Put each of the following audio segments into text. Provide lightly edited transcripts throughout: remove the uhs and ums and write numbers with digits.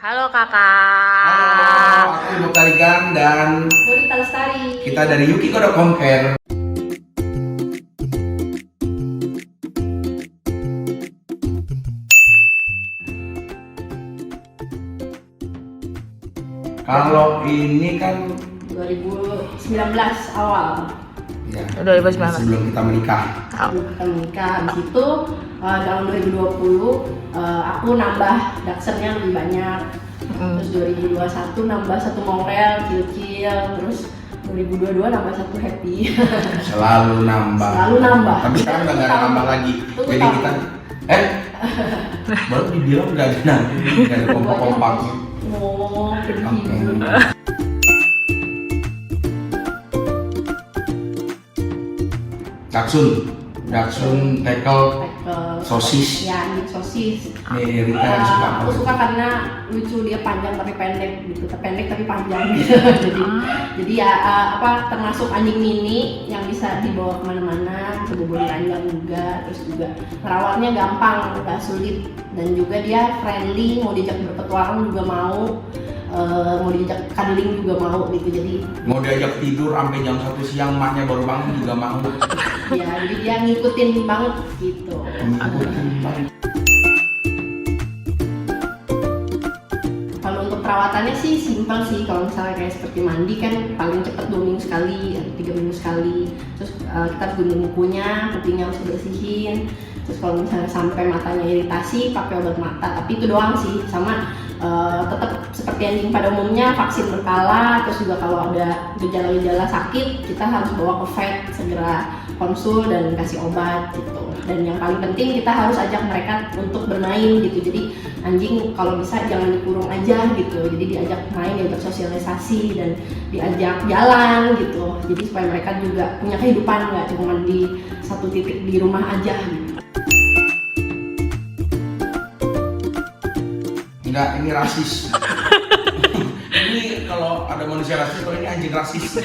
Halo kakak. Halo, aku Ibu Karigan dan Burita Lestari. kita dari Yukiko.com Care. Kalau ini kan 2019 awal ya, 2019. sebelum kita menikah. kita menikah. Habis itu tahun 2020 aku nambah Dachshund-nya lebih banyak. Terus 2021 nambah satu Mongrel kecil. Terus 2022 nambah satu Happy. Selalu nambah. Selalu nambah. Tapi sekarang udah nggak ada nambah lagi. Tunggu Jadi tahun. kita baru dibilang nggak ada nanti, nggak ada kompak-kompaknya. Oh, Oke. begitu. Dachshund, tackle, sosis. Ya, anjing sosis. Nih Rita yang suka Aku banget. suka karena lucu, dia panjang tapi pendek gitu, pendek tapi panjang gitu. jadi ya termasuk anjing mini yang bisa dibawa kemana-mana, bisa bawa di ranjang juga, terus juga merawatnya gampang, nggak sulit, dan juga dia friendly, mau diajak berpetualang juga mau, mau diajak cuddling juga mau gitu. Jadi Mau diajak tidur sampai jam 1 siang, emaknya baru bangun juga mau. ya jadi dia ngikutin banget gitu. Kalau untuk perawatannya sih simpel sih. Kalau misalnya kayak seperti mandi kan paling cepat 2 minggu sekali atau 3 minggu sekali. Terus kita harus gunting kukunya, kupingnya harus bersihin. Terus kalau misalnya sampai matanya iritasi, pakai obat mata. Tapi itu doang sih. Sama tetap seperti anjing pada umumnya, vaksin berkala. Terus juga kalau ada gejala-gejala sakit, kita harus bawa ke vet, segera konsul dan kasih obat gitu. Dan yang paling penting kita harus ajak mereka untuk bermain gitu. Jadi anjing kalau bisa jangan dikurung aja gitu. Jadi diajak main, diajak sosialisasi dan diajak jalan gitu. Jadi supaya mereka juga punya kehidupan, nggak cuma di satu titik di rumah aja gitu. Enggak, ini rasis. Ini kalau ada manusia rasis, kalau ini anjing rasis.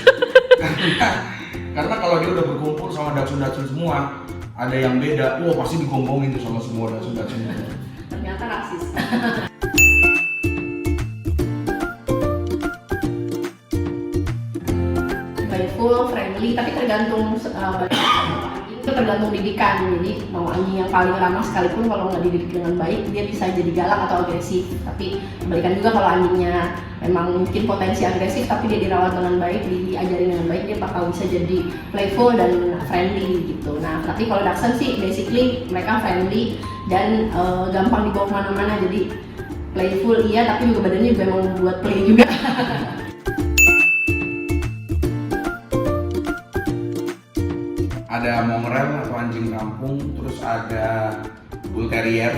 karena kalau dia udah berkumpul sama Dachshund semua, ada yang beda, wah pasti digonggongin tuh sama semua Dachshund. Ternyata rasis. Playful, friendly, tapi tergantung itu tergantung didikan. Jadi mau anjing yang paling ramah sekalipun kalau nggak dididik dengan baik, dia bisa jadi galak atau agresif. Tapi kebalikan juga kalau anjingnya memang mungkin potensi agresif, tapi dia dirawat dengan baik, diajarin dengan baik, dia bakal bisa jadi playful dan friendly gitu. Nah, tapi kalau Dachshund sih basically mereka friendly dan gampang dibawa kemana-mana. Jadi playful iya, tapi juga badannya juga emang buat play juga. Ada Mongrel atau anjing kampung, terus ada Bull Terrier,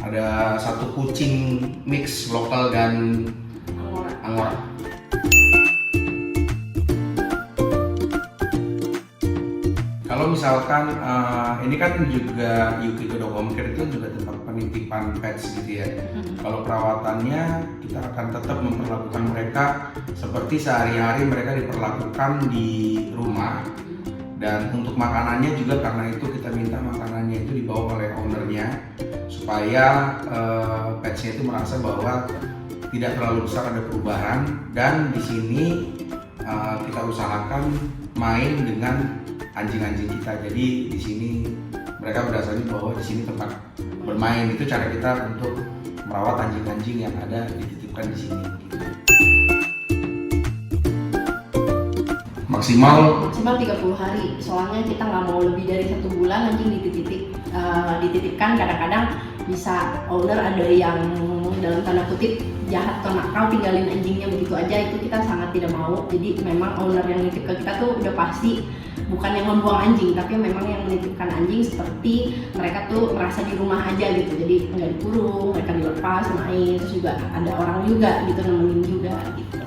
ada satu kucing mix lokal dan Angora. Kalau misalkan ini kan juga Yukiko.com Care itu juga tempat penitipan pets gitu ya. Kalau perawatannya kita akan tetap memperlakukan mereka seperti sehari-hari mereka diperlakukan di rumah. Dan untuk makanannya juga karena itu kita minta makanannya itu dibawa oleh ownernya supaya petsnya itu merasa bahwa tidak terlalu besar ada perubahan. Dan di sini kita usahakan main dengan anjing-anjing kita. Jadi di sini mereka berdasarkan bahwa di sini tempat bermain. Itu cara kita untuk merawat anjing-anjing yang ada dititipkan di sini. Maksimal 30 hari, soalnya kita nggak mau lebih dari 1 bulan anjing dititipkan. Kadang-kadang bisa owner ada yang dalam tanda kutip jahat atau nakal, tinggalin anjingnya begitu aja, itu kita sangat tidak mau. Jadi memang owner yang nitip ke kita tuh udah pasti bukan yang membuang anjing, tapi memang yang menitipkan anjing seperti mereka tuh merasa di rumah aja gitu. Jadi nggak dikurung, mereka dilepas main, terus juga ada orang juga gitu nemenin juga gitu.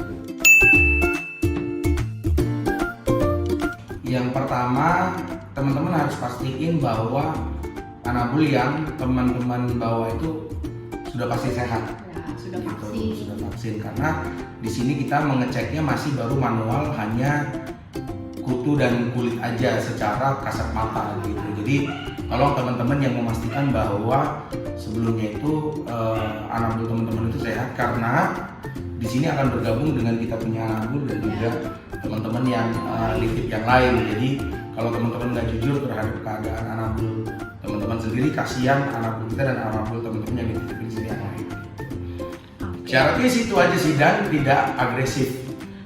Yang pertama, teman-teman harus pastiin bahwa anabul yang teman-teman bawa itu sudah pasti sehat. Ya, sudah Gitu, vaksin. sudah vaksin. Karena di sini kita mengeceknya masih baru manual, hanya kutu dan kulit aja secara kasat mata gitu. Jadi tolong teman-teman yang memastikan bahwa sebelumnya itu anabul teman-teman itu sehat, karena di sini akan bergabung dengan kita punya anabul dan juga teman-teman yang litip yang lain. Jadi kalau teman-teman nggak jujur terhadap keadaan anabul teman-teman sendiri, kasihan anabul kita dan anabul teman-teman yang dititip di sini yang lain. Syaratnya situ aja sih, dan tidak agresif.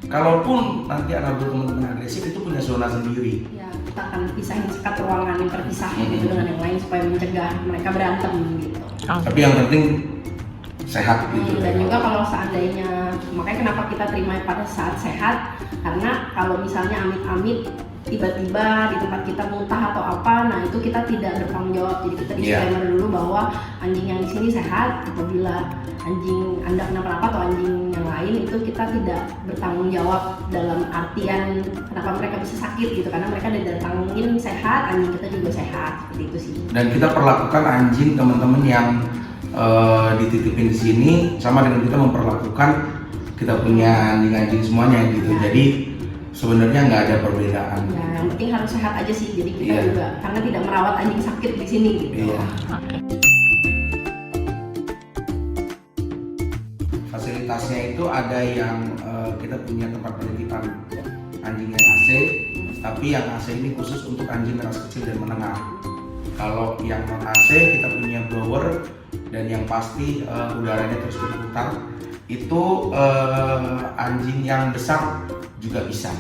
Kalaupun nanti anabul teman-teman agresif, itu punya zona sendiri. Ya, kita akan pisahin sekat ruangan yang terpisah gitu dengan yang lain supaya mencegah mereka berantem gitu. Tapi yang penting sehat gitu. Dan juga kalau seandainya, makanya kenapa kita terima pada saat sehat, karena kalau misalnya amit-amit tiba-tiba di tempat kita muntah atau apa, nah itu kita tidak bertanggung jawab. Jadi kita disclaimer dulu bahwa anjing yang di sini sehat. Apabila anjing Anda kenapa-napa atau anjing yang lain, itu kita tidak bertanggung jawab dalam artian kenapa mereka bisa sakit gitu, karena mereka didatangin sehat, anjing kita juga sehat, seperti itu sih. Dan kita perlakukan anjing teman-teman yang dititipin di sini sama dengan kita memperlakukan kita punya anjing-anjing semuanya gitu. Jadi sebenarnya nggak ada perbedaan. Ya, yang penting harus sehat aja sih. Jadi kita juga karena tidak merawat anjing sakit di sini gitu. Fasilitasnya itu ada yang kita punya tempat penitipan anjing yang AC, tapi yang AC ini khusus untuk anjing ras kecil dan menengah. Kalau yang non AC kita punya blower, dan yang pasti udaranya terus berputar. Itu anjing yang besar juga bisa.